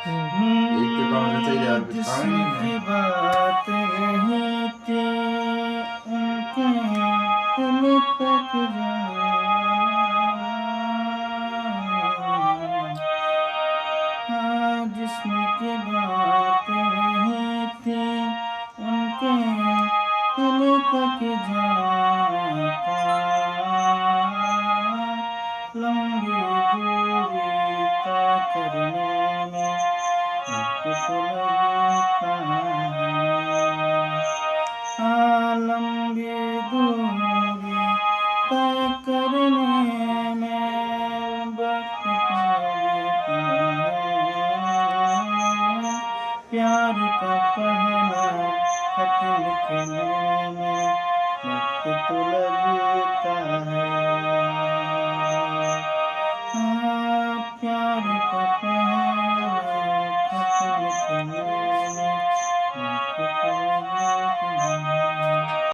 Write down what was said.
एक तो काम होना चाहिए और कुछ काम ही नहीं जिसकी है। बात रही थी उनके दिल तक जाना। हाँ, जिसकी बात रही थी उनके दिल तक जाना था। लंबी दूरी तय करने में वक्त तो लगता है। हाँ, लंबी दूरी तय करने में वक्त तो लगता है। प्यार का पहला खत लिखने में वक्त तो लगता है। हाँ, प्यार का पहला खत लिखने में वक्त तो